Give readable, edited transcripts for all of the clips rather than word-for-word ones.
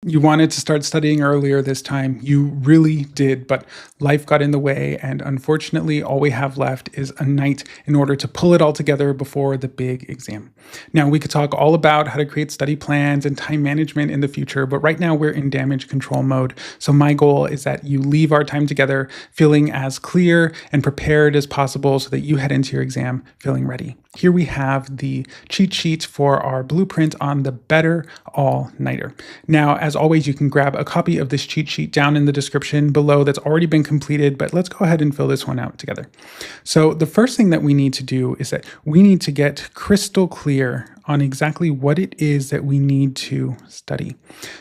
You wanted to start studying earlier this time. You really did, but life got in the way. And unfortunately, all we have left is a night in order to pull it all together before the big exam. Now, we could talk all about how to create study plans and time management in the future, but right now we're in damage control mode. So my goal is that you leave our time together feeling as clear and prepared as possible so that you head into your exam feeling ready. Here we have the cheat sheet for our blueprint on the Better All-Nighter. Now, as always, you can grab a copy of this cheat sheet down in the description below that's already been completed, but let's go ahead and fill this one out together. So the first thing that we need to do is that we need to get crystal clear on exactly what it is that we need to study.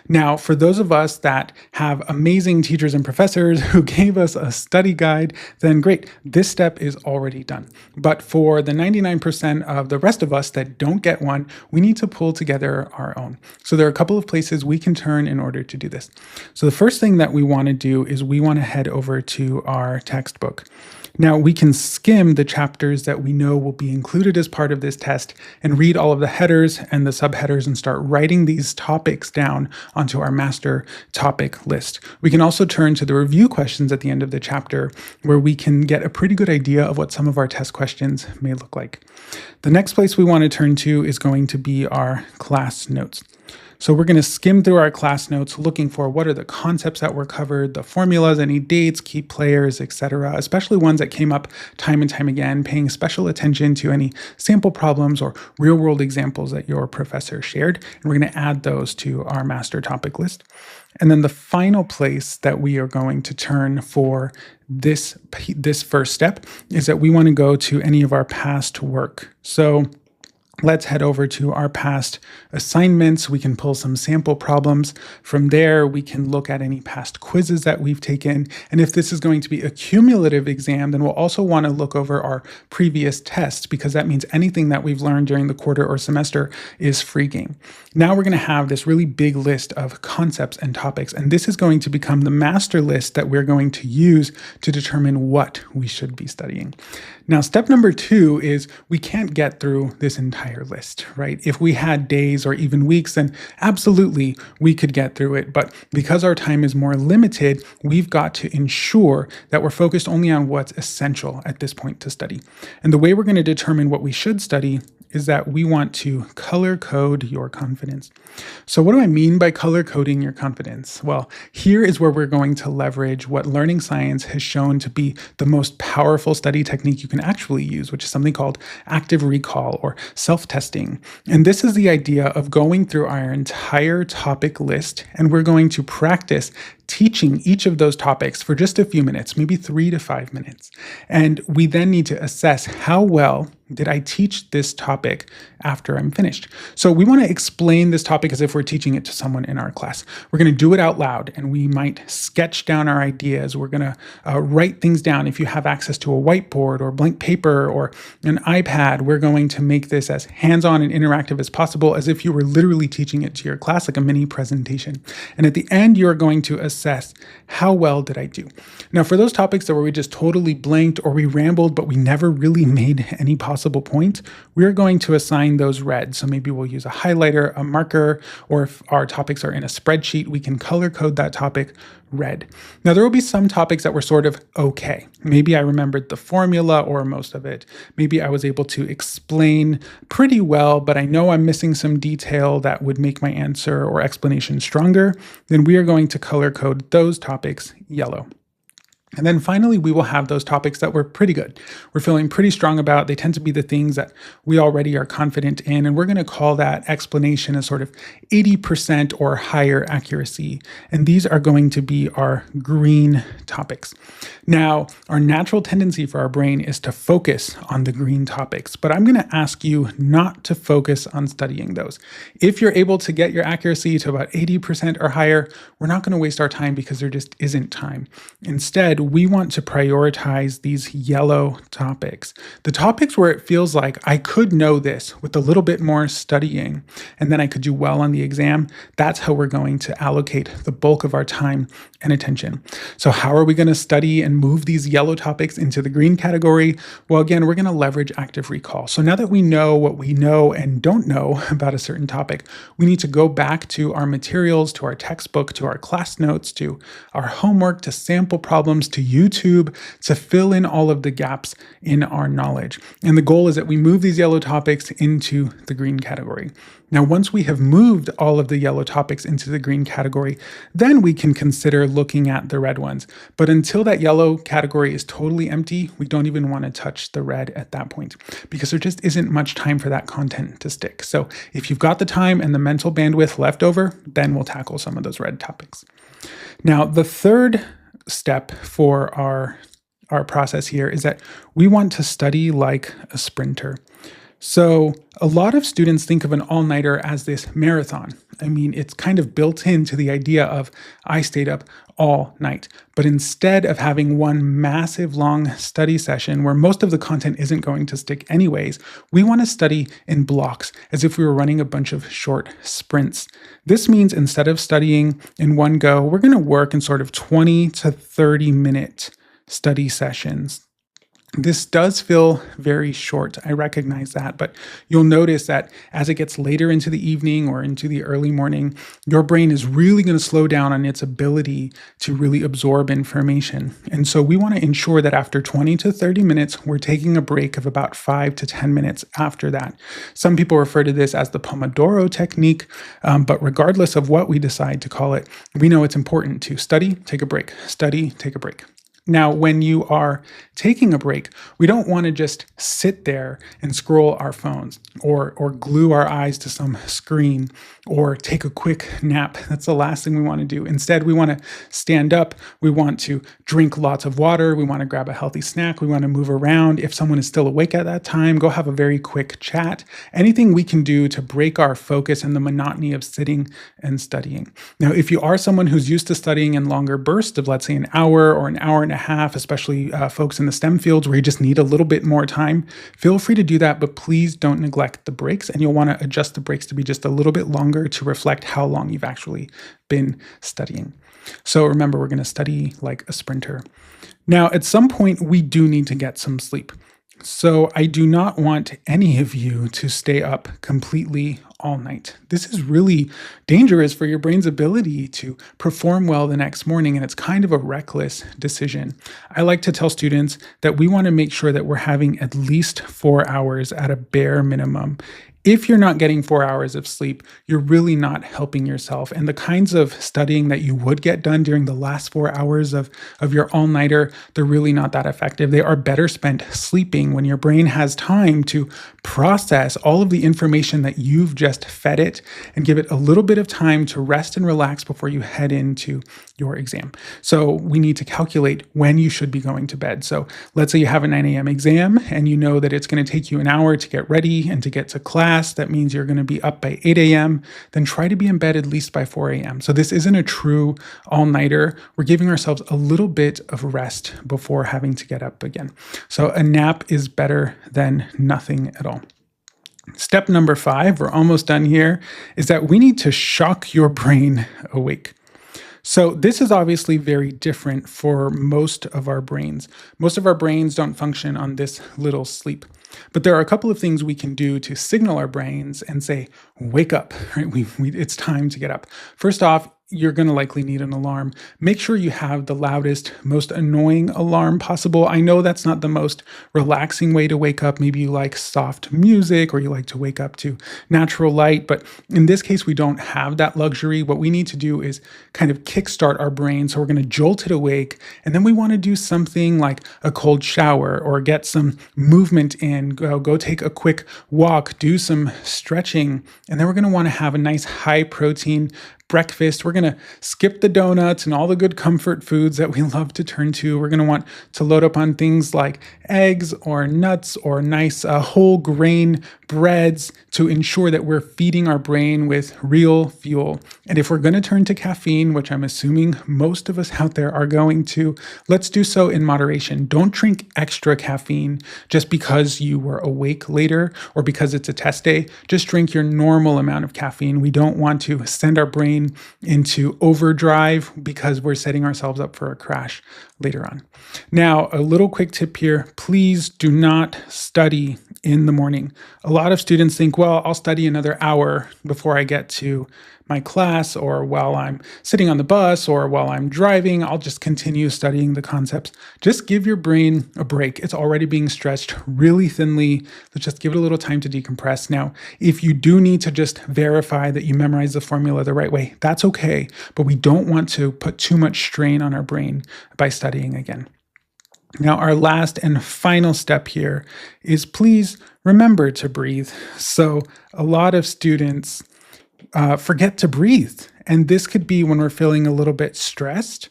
Now, for those of us that have amazing teachers and professors who gave us a study guide, then great, this step is already done. But for the 99% of the rest of us that don't get one, we need to pull together our own. So there are a couple of places we can turn in order to do this. So the first thing that we want to do is we want to head over to our textbook. Now, we can skim the chapters that we know will be included as part of this test and read all of the headers and the subheaders and start writing these topics down onto our master topic list. We can also turn to the review questions at the end of the chapter where we can get a pretty good idea of what some of our test questions may look like. The next place we want to turn to is going to be our class notes. So we're going to skim through our class notes looking for what are the concepts that were covered, the formulas, any dates, key players, etc., especially ones that came up time and time again, paying special attention to any sample problems or real-world examples that your professor shared. And we're going to add those to our master topic list. And then the final place that we are going to turn for this first step is that we want to go to any of our past work. So let's head over to our past assignments. We can pull some sample problems. From there, we can look at any past quizzes that we've taken. And if this is going to be a cumulative exam, then we'll also want to look over our previous tests because that means anything that we've learned during the quarter or semester is free game. Now we're going to have this really big list of concepts and topics, and this is going to become the master list that we're going to use to determine what we should be studying. Now, step number 2 is we can't get through this entire list, right? If we had days or even weeks, then absolutely we could get through it. But because our time is more limited, we've got to ensure that we're focused only on what's essential at this point to study. And the way we're going to determine what we should study is that we want to color code your confidence. So what do I mean by color coding your confidence? Well, here is where we're going to leverage what learning science has shown to be the most powerful study technique you can actually use, which is something called active recall or self-testing. And this is the idea of going through our entire topic list, and we're going to practice teaching each of those topics for just a few minutes, maybe 3 to 5 minutes. And we then need to assess how well did I teach this topic after I'm finished. So we want to explain this topic as if we're teaching it to someone in our class. We're going to do it out loud, and we might sketch down our ideas. We're going to write things down. If you have access to a whiteboard or blank paper or an iPad, we're going to make this as hands-on and interactive as possible, as if you were literally teaching it to your class, like a mini presentation. And at the end, you're going to assess how well did I do. Now, for those topics that where we just totally blanked or we rambled, but we never really made any possible point, we're going to assign those red. So maybe we'll use a highlighter, a marker, or if our topics are in a spreadsheet, we can color code that topic red. Now, there will be some topics that were sort of okay. Maybe I remembered the formula or most of it. Maybe I was able to explain pretty well, but I know I'm missing some detail that would make my answer or explanation stronger. Then we are going to color code those topics yellow. And then finally, we will have those topics that we're pretty good. We're feeling pretty strong about. They tend to be the things that we already are confident in. And we're going to call that explanation a sort of 80% or higher accuracy. And these are going to be our green topics. Now, our natural tendency for our brain is to focus on the green topics, but I'm going to ask you not to focus on studying those. If you're able to get your accuracy to about 80% or higher, we're not going to waste our time because there just isn't time. Instead, Instead, we want to prioritize these yellow topics. The topics where it feels like I could know this with a little bit more studying, and then I could do well on the exam. That's how we're going to allocate the bulk of our time and attention. So how are we going to study and move these yellow topics into the green category? Well, again, we're going to leverage active recall. So now that we know what we know and don't know about a certain topic, we need to go back to our materials, to our textbook, to our class notes, to our homework, to sample problems, to YouTube, to fill in all of the gaps in our knowledge. And the goal is that we move these yellow topics into the green category. Now, once we have moved all of the yellow topics into the green category, then we can consider looking at the red ones. But until that yellow category is totally empty, we don't even want to touch the red at that point because there just isn't much time for that content to stick. So if you've got the time and the mental bandwidth left over, then we'll tackle some of those red topics. Now, the third step for our process here is that we want to study like a sprinter. So a lot of students think of an all-nighter as this marathon. I mean, it's kind of built into the idea of I stayed up all night. But instead of having one massive long study session where most of the content isn't going to stick anyways, we want to study in blocks as if we were running a bunch of short sprints. This means instead of studying in one go, we're going to work in sort of 20 to 30 minute study sessions. This does feel very short. I recognize that, but you'll notice that as it gets later into the evening or into the early morning, your brain is really going to slow down on its ability to really absorb information. And so we want to ensure that after 20 to 30 minutes, we're taking a break of about 5 to 10 minutes after that. Some people refer to this as the Pomodoro technique, but regardless of what we decide to call it, we know it's important to study, take a break, study, take a break. Now, when you are taking a break, we don't want to just sit there and scroll our phones or glue our eyes to some screen or take a quick nap. That's the last thing we want to do. Instead, we want to stand up. We want to drink lots of water. We want to grab a healthy snack. We want to move around. If someone is still awake at that time, go have a very quick chat. Anything we can do to break our focus and the monotony of sitting and studying. Now, if you are someone who's used to studying in longer bursts of, let's say, an hour or an hour and a half, especially folks in the STEM fields where you just need a little bit more time, feel free to do that, but please don't neglect the breaks, and you'll want to adjust the breaks to be just a little bit longer to reflect how long you've actually been studying. So remember, we're going to study like a sprinter. Now, at some point, we do need to get some sleep. So I do not want any of you to stay up completely all night. This is really dangerous for your brain's ability to perform well the next morning, and it's kind of a reckless decision. I like to tell students that we want to make sure that we're having at least 4 hours at a bare minimum. If you're not getting 4 hours of sleep, you're really not helping yourself. And the kinds of studying that you would get done during the last 4 hours of your all-nighter, they're really not that effective. They are better spent sleeping when your brain has time to process all of the information that you've just fed it and give it a little bit of time to rest and relax before you head into your exam. So we need to calculate when you should be going to bed. So let's say you have a 9 a.m. exam and you know that it's going to take you an hour to get ready and to get to class. That means you're going to be up by 8 a.m. Then try to be in bed at least by 4 a.m. So this isn't a true all-nighter. We're giving ourselves a little bit of rest before having to get up again. So a nap is better than nothing at all. Step number 5, we're almost done here, is that we need to shock your brain awake. So this is obviously very different for most of our brains. Most of our brains don't function on this little sleep. But there are a couple of things we can do to signal our brains and say, wake up, right? It's time to get up. First off, you're going to likely need an alarm. Make sure you have the loudest, most annoying alarm possible. I know that's not the most relaxing way to wake up. Maybe you like soft music or you like to wake up to natural light. But in this case, we don't have that luxury. What we need to do is kind of kickstart our brain. So we're going to jolt it awake. And then we want to do something like a cold shower or get some movement in, go take a quick walk, do some stretching. And then we're going to want to have a nice high protein breakfast. We're going to skip the donuts and all the good comfort foods that we love to turn to. We're going to want to load up on things like eggs or nuts or nice whole grain breads to ensure that we're feeding our brain with real fuel. And if we're going to turn to caffeine, which I'm assuming most of us out there are going to, let's do so in moderation. Don't drink extra caffeine just because you were awake later or because it's a test day. Just drink your normal amount of caffeine. We don't want to send our brain into overdrive because we're setting ourselves up for a crash later on. Now, a little quick tip here, please do not study in the morning. A lot of students think, well, I'll study another hour before I get to my class, or while I'm sitting on the bus, or while I'm driving, I'll just continue studying the concepts. Just give your brain a break. It's already being stretched really thinly. Let's just give it a little time to decompress. Now, if you do need to just verify that you memorize the formula the right way, that's okay, but we don't want to put too much strain on our brain by studying again. Now, our last and final step here is please remember to breathe. So a lot of students forget to breathe. And this could be when we're feeling a little bit stressed,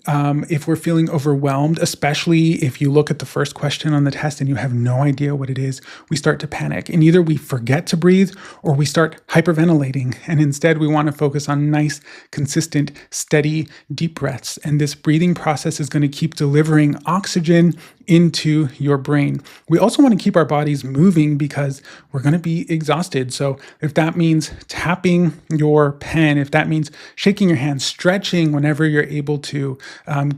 if we're feeling overwhelmed, especially if you look at the first question on the test and you have no idea what it is, we start to panic. And either we forget to breathe or we start hyperventilating. And instead, we want to focus on nice, consistent, steady, deep breaths. And this breathing process is going to keep delivering oxygen into your brain. We also want to keep our bodies moving because we're going to be exhausted. So if that means tapping your pen, if that means shaking your hands, stretching whenever you're able to,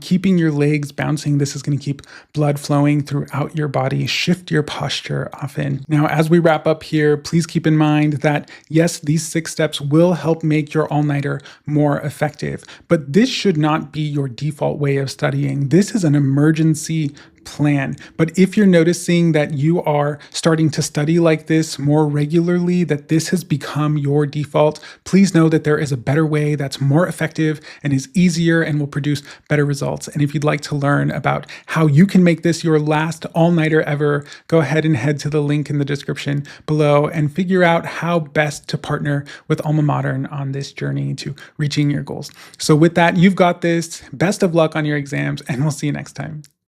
keeping your legs bouncing, this is going to keep blood flowing throughout your body, shift your posture often. Now, as we wrap up here, please keep in mind that yes, these 6 steps will help make your all-nighter more effective, but this should not be your default way of studying. This is an emergency plan. But if you're noticing that you are starting to study like this more regularly, that this has become your default, please know that there is a better way that's more effective and is easier and will produce better results. And if you'd like to learn about how you can make this your last all-nighter ever, go ahead and head to the link in the description below and figure out how best to partner with Alma Modern on this journey to reaching your goals. So with that, you've got this. Best of luck on your exams, and we'll see you next time.